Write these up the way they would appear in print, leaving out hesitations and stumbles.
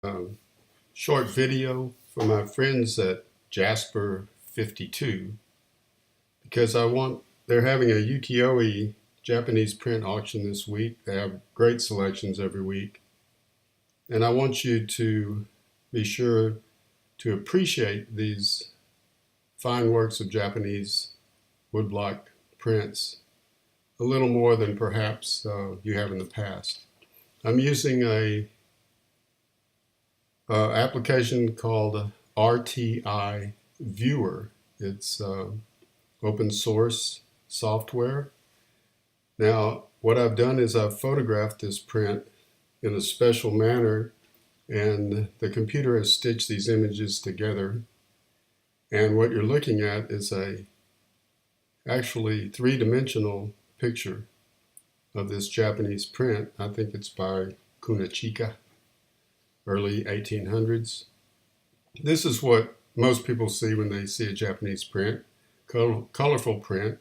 um, short video for my friends at Jasper 52 because they're having a Ukiyo-e Japanese print auction this week. They have great selections every week. And I want you to be sure to appreciate these fine works of Japanese woodblock prints a little more than perhaps you have in the past. I'm using a application called RTI Viewer. It's open source software. Now, what I've done is I've photographed this print in a special manner, and the computer has stitched these images together. And what you're looking at is a actually three-dimensional picture of this Japanese print. I think it's by Kunachika, early 1800s. This is what most people see when they see a Japanese print, colorful print.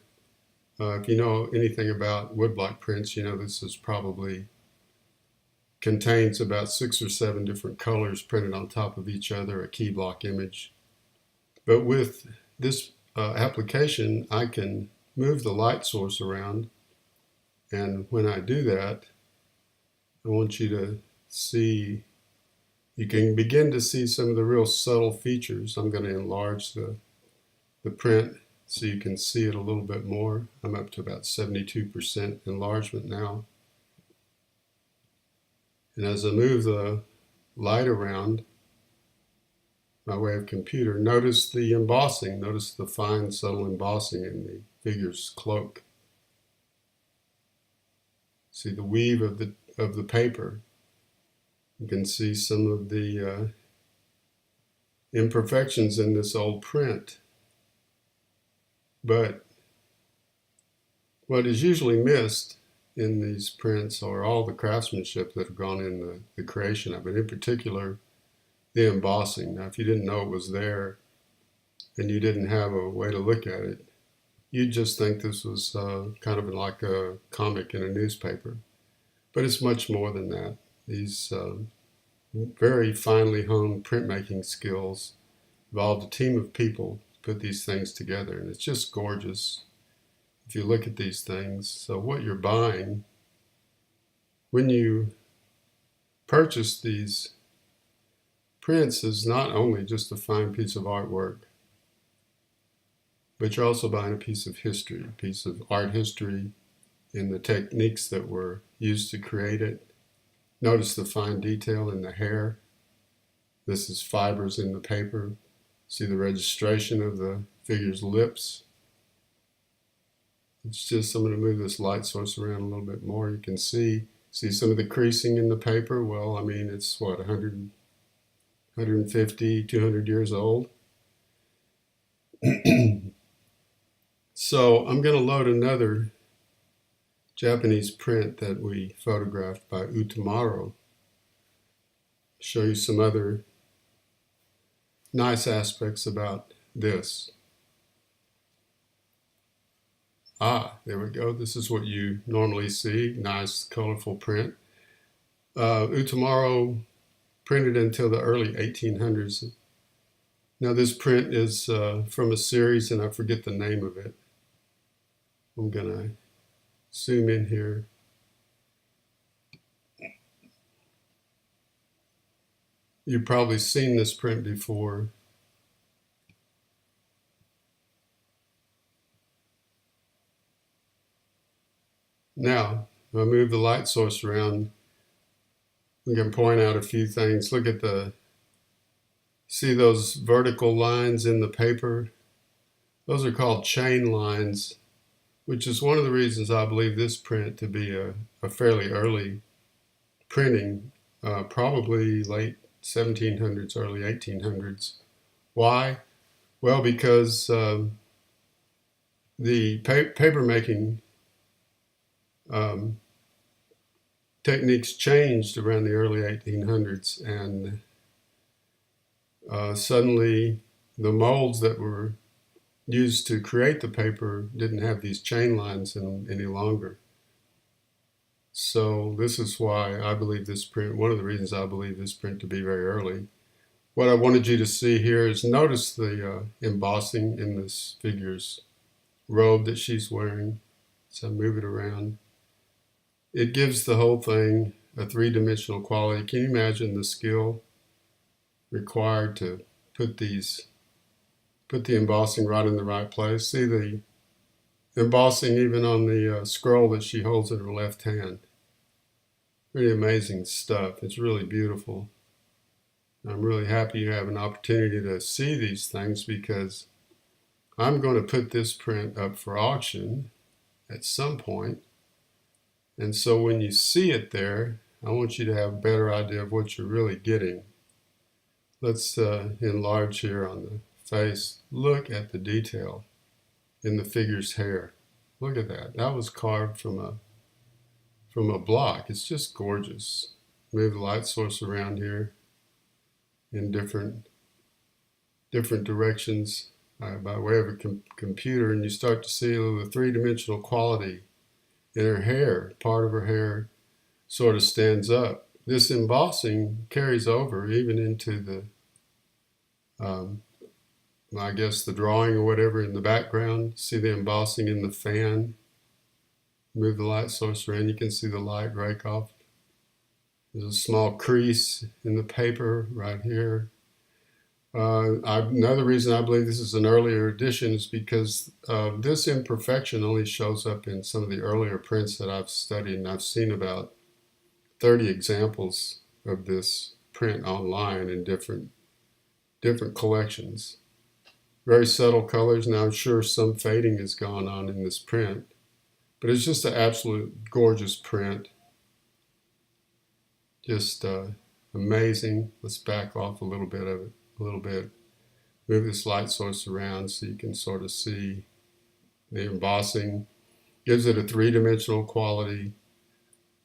If you know anything about woodblock prints, you know this is probably contains about 6 or 7 different colors printed on top of each other, a key block image. But with this application, I can move the light source around, and when I do that, I want you to see, you can begin to see some of the real subtle features. I'm going to enlarge the print so you can see it a little bit more. I'm up to about 72% enlargement now. And as I move the light around by way of computer, notice the embossing. Notice the fine, subtle embossing in the figure's cloak. See the weave of the paper. You can see some of the imperfections in this old print. But what is usually missed in these prints are all the craftsmanship that have gone in the creation of it, in particular the embossing. Now, if you didn't know it was there and you didn't have a way to look at it, you'd just think this was kind of like a comic in a newspaper. But it's much more than that. These very finely honed printmaking skills involved a team of people to put these things together, and it's just gorgeous if you look at these things. So what you're buying when you purchase these prints is not only just a fine piece of artwork, but you're also buying a piece of history, a piece of art history in the techniques that were used to create it. Notice the fine detail in the hair. This is fibers in the paper. See the registration of the figure's lips. It's just, I'm going to move this light source around a little bit more. You can see some of the creasing in the paper. Well, I mean, it's what, 100, 150, 200 years old. So I'm going to load another Japanese print that we photographed by Utamaro. Show you some other nice aspects about this. There we go. This is what you normally see. Nice, colorful print. Utamaro printed until the early 1800s. Now this print is from a series, and I forget the name of it. I'm going to zoom in here. You've probably seen this print before. Now, if I move the light source around, we can point out a few things. Look at see those vertical lines in the paper? Those are called chain lines, which is one of the reasons I believe this print to be a fairly early printing, probably late 1700s, early 1800s. Why? Well, because the paper making techniques changed around the early 1800s, and suddenly the molds that were used to create the paper didn't have these chain lines any longer. So this is why I believe this print, one of the reasons I believe this print to be very early. What I wanted you to see here is notice the embossing in this figure's robe that she's wearing. So move it around. It gives the whole thing a three-dimensional quality. Can you imagine the skill required to put the embossing right in the right place? See the embossing even on the scroll that she holds in her left hand. Pretty amazing stuff. It's really beautiful. I'm really happy you have an opportunity to see these things, because I'm going to put this print up for auction at some point. And so when you see it there, I want you to have a better idea of what you're really getting. Let's enlarge here on the face. Look at the detail in the figure's hair. Look at that. That was carved from a block. It's just gorgeous. Move the light source around here in different directions by way of a computer, and you start to see the three-dimensional quality in her hair. Part of her hair sort of stands up. This embossing carries over even into the I guess the drawing or whatever in the background. See the embossing in the fan. Move the light source around, you can see the light rake off. There's a small crease in the paper right here. Another reason I believe this is an earlier edition is because this imperfection only shows up in some of the earlier prints that I've studied, and I've seen about 30 examples of this print online in different collections. Very subtle colors. Now I'm sure some fading has gone on in this print, but it's just an absolute gorgeous print. Just amazing. Let's back off a little bit of it. Move this light source around so you can sort of see the embossing. Gives it a three-dimensional quality.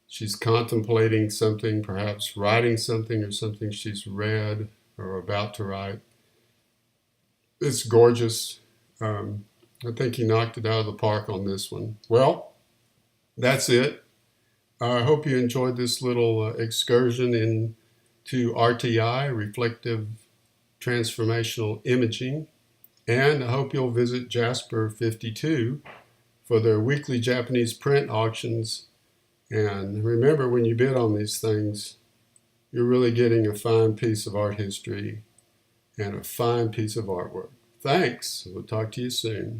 She's contemplating something, perhaps writing something or something she's read or about to write. It's gorgeous. I think he knocked it out of the park on this one. Well, that's it. I hope you enjoyed this little excursion into RTI, reflective transformational imaging, and I hope you'll visit Jasper 52 for their weekly Japanese print auctions. And remember, when you bid on these things, you're really getting a fine piece of art history and a fine piece of artwork. Thanks. We'll talk to you soon.